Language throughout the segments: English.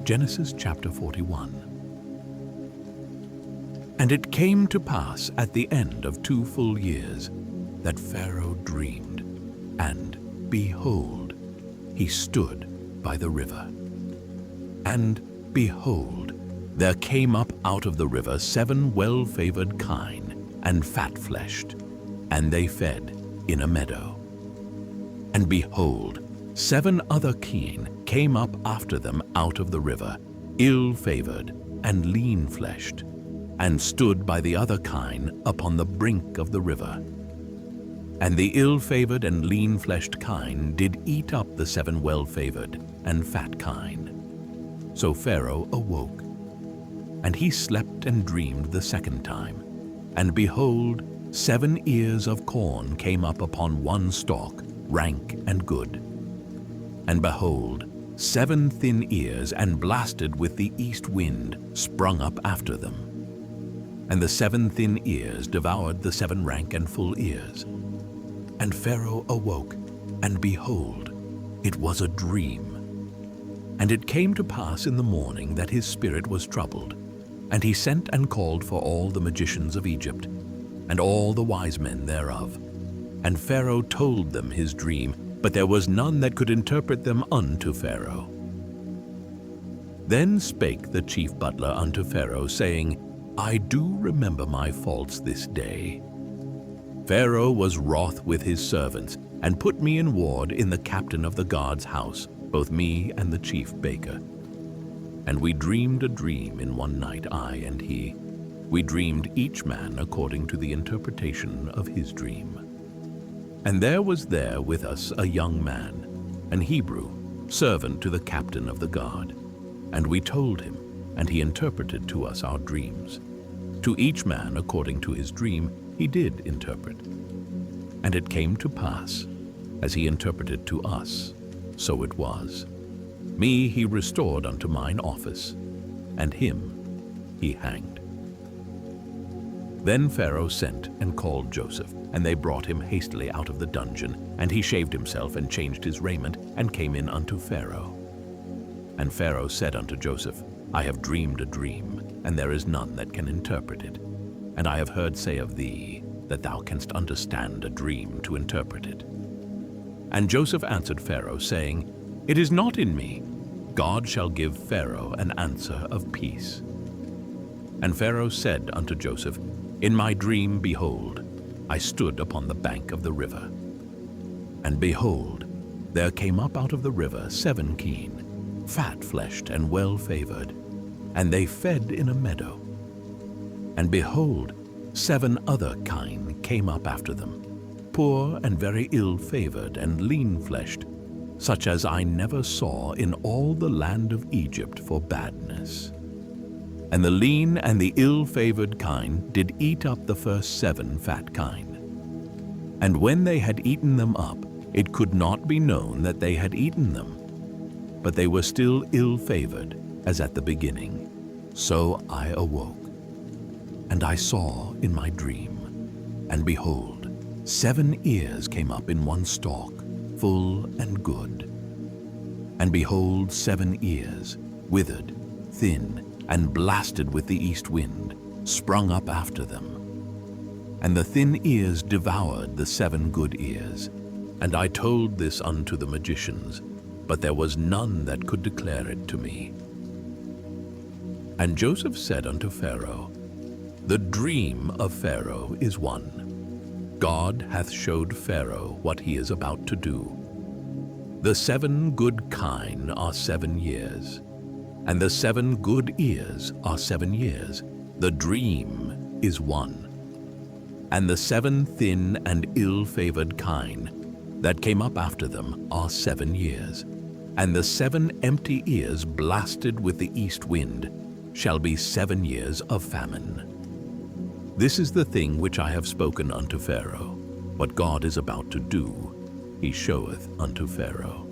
Genesis chapter 41. And it came to pass at the end of 2 full years that Pharaoh dreamed, and behold, he stood by the river. And behold, there came up out of the river 7 well-favored kine and fat-fleshed, and they fed in a meadow. And behold, 7 other kine came up after them out of the river, ill-favored and lean-fleshed, and stood by the other kine upon the brink of the river. And the ill-favored and lean-fleshed kine did eat up the 7 well-favored and fat kine. So Pharaoh awoke, and he slept and dreamed the second time. And behold, 7 ears of corn came up upon one stalk, rank and good. And behold, 7 thin ears and blasted with the east wind sprung up after them. And the 7 thin ears devoured the 7 rank and full ears. And Pharaoh awoke, and behold, it was a dream. And it came to pass in the morning that his spirit was troubled, and he sent and called for all the magicians of Egypt, and all the wise men thereof. And Pharaoh told them his dream, but there was none that could interpret them unto Pharaoh. Then spake the chief butler unto Pharaoh, saying, I do remember my faults this day. Pharaoh was wroth with his servants, and put me in ward in the captain of the guard's house, both me and the chief baker. And we dreamed a dream in one night, I and he. We dreamed each man according to the interpretation of his dream. And there was there with us a young man, an Hebrew, servant to the captain of the guard. And we told him, and he interpreted to us our dreams. To each man according to his dream he did interpret. And it came to pass, as he interpreted to us, so it was. Me he restored unto mine office, and him he hanged. Then Pharaoh sent and called Joseph, and they brought him hastily out of the dungeon, and he shaved himself and changed his raiment, and came in unto Pharaoh. And Pharaoh said unto Joseph, I have dreamed a dream, and there is none that can interpret it. And I have heard say of thee, that thou canst understand a dream to interpret it. And Joseph answered Pharaoh, saying, It is not in me. God shall give Pharaoh an answer of peace. And Pharaoh said unto Joseph, In my dream, behold, I stood upon the bank of the river. And behold, there came up out of the river 7 kine, fat-fleshed and well-favored, and they fed in a meadow. And behold, 7 other kine came up after them, poor and very ill-favored and lean-fleshed, such as I never saw in all the land of Egypt for badness. And the lean and the ill-favored kine did eat up the first 7 fat kine. And when they had eaten them up, it could not be known that they had eaten them, but they were still ill-favored, as at the beginning. So I awoke, and I saw in my dream, and behold, 7 ears came up in one stalk, full and good. And behold, 7 ears, withered, thin, and blasted with the east wind, sprung up after them. And the thin ears devoured the 7 good ears. And I told this unto the magicians, but there was none that could declare it to me. And Joseph said unto Pharaoh, The dream of Pharaoh is one. God hath showed Pharaoh what he is about to do. The 7 good kine are 7 years, and the 7 good ears are 7 years. The dream is one. And the 7 thin and ill-favored kine that came up after them are 7 years. And the 7 empty ears blasted with the east wind shall be 7 years of famine. This is the thing which I have spoken unto Pharaoh. What God is about to do, he showeth unto Pharaoh.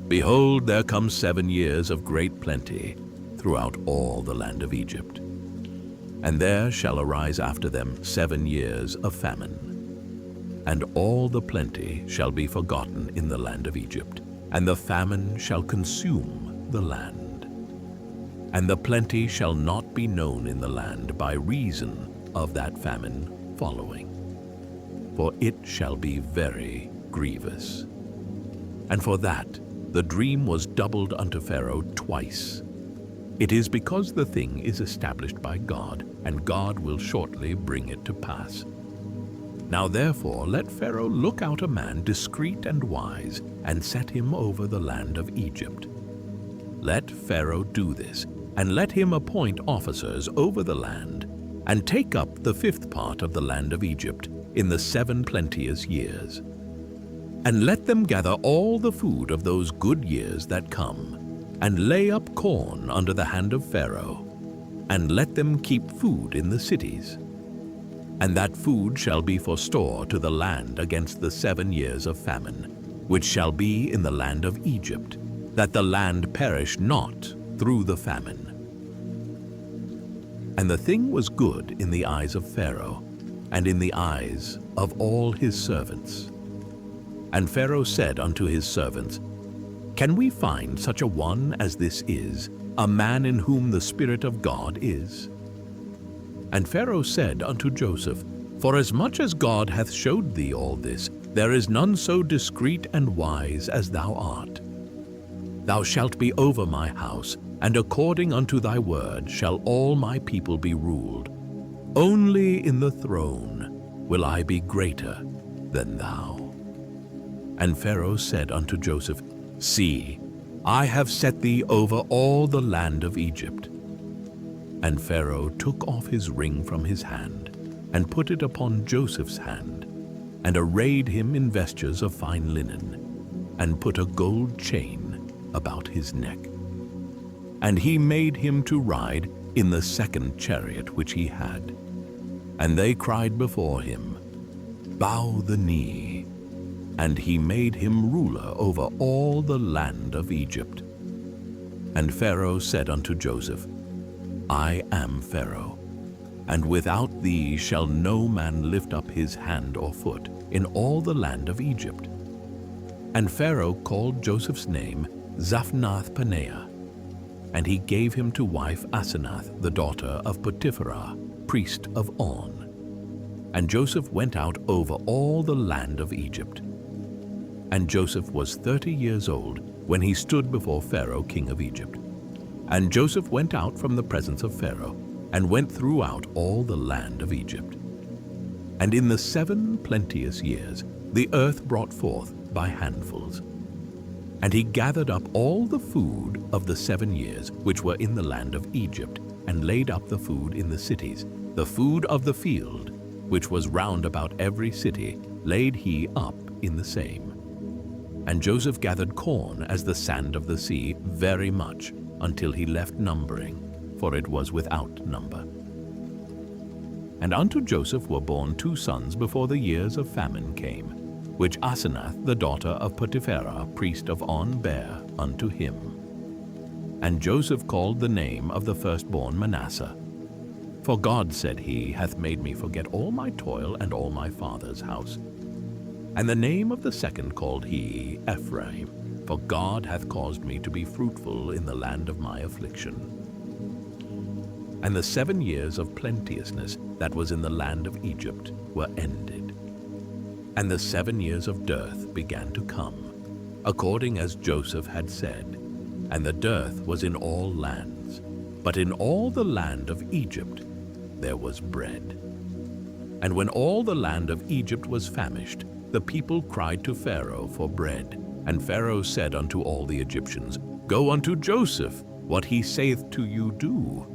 Behold, there come 7 years of great plenty throughout all the land of Egypt. And there shall arise after them 7 years of famine. And all the plenty shall be forgotten in the land of Egypt, and the famine shall consume the land. and the plenty shall not be known in the land by reason of that famine following, for it shall be very grievous. And for that the dream was doubled unto Pharaoh twice. It is because the thing is established by God, and God will shortly bring it to pass. Now therefore let Pharaoh look out a man discreet and wise, and set him over the land of Egypt. Let Pharaoh do this, and let him appoint officers over the land, and take up the 5th part of the land of Egypt in the 7 plenteous years. And let them gather all the food of those good years that come, and lay up corn under the hand of Pharaoh, and let them keep food in the cities. And that food shall be for store to the land against the 7 years of famine, which shall be in the land of Egypt, that the land perish not through the famine. And the thing was good in the eyes of Pharaoh, and in the eyes of all his servants. And Pharaoh said unto his servants, Can we find such a one as this is, a man in whom the Spirit of God is? And Pharaoh said unto Joseph, Forasmuch as God hath showed thee all this, there is none so discreet and wise as thou art. Thou shalt be over my house, and according unto thy word shall all my people be ruled. Only in the throne will I be greater than thou. And Pharaoh said unto Joseph, See, I have set thee over all the land of Egypt. And Pharaoh took off his ring from his hand, and put it upon Joseph's hand, and arrayed him in vestures of fine linen, and put a gold chain about his neck. And he made him to ride in the 2nd chariot which he had. And they cried before him, Bow the knee. And he made him ruler over all the land of Egypt. And Pharaoh said unto Joseph, I am Pharaoh, and without thee shall no man lift up his hand or foot in all the land of Egypt. And Pharaoh called Joseph's name Zaphnath-Paneah, and he gave him to wife Asenath, the daughter of Potiphera, priest of On. And Joseph went out over all the land of Egypt. And Joseph was 30 years old when he stood before Pharaoh, king of Egypt. And Joseph went out from the presence of Pharaoh, and went throughout all the land of Egypt. And in the 7 plenteous years the earth brought forth by handfuls. And he gathered up all the food of the 7 years which were in the land of Egypt, and laid up the food in the cities. The food of the field, which was round about every city, laid he up in the same. And Joseph gathered corn as the sand of the sea very much, until he left numbering, for it was without number. And unto Joseph were born 2 sons before the years of famine came, which Asenath the daughter of Potiphera, priest of On, bare unto him. And Joseph called the name of the firstborn Manasseh. For God, said he, hath made me forget all my toil and all my father's house. And the name of the second called he Ephraim, for God hath caused me to be fruitful in the land of my affliction. And the 7 years of plenteousness that was in the land of Egypt were ended. And the 7 years of dearth began to come, according as Joseph had said, and the dearth was in all lands. But in all the land of Egypt there was bread. And when all the land of Egypt was famished, the people cried to Pharaoh for bread. And Pharaoh said unto all the Egyptians, Go unto Joseph, what he saith to you do.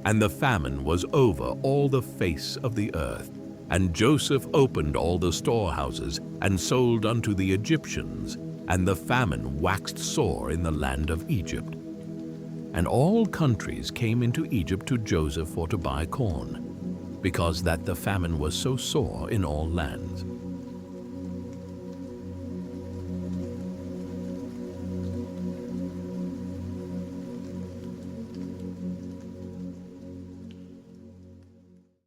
And the famine was over all the face of the earth. And Joseph opened all the storehouses, and sold unto the Egyptians. And the famine waxed sore in the land of Egypt. And all countries came into Egypt to Joseph for to buy corn, because that the famine was so sore in all lands.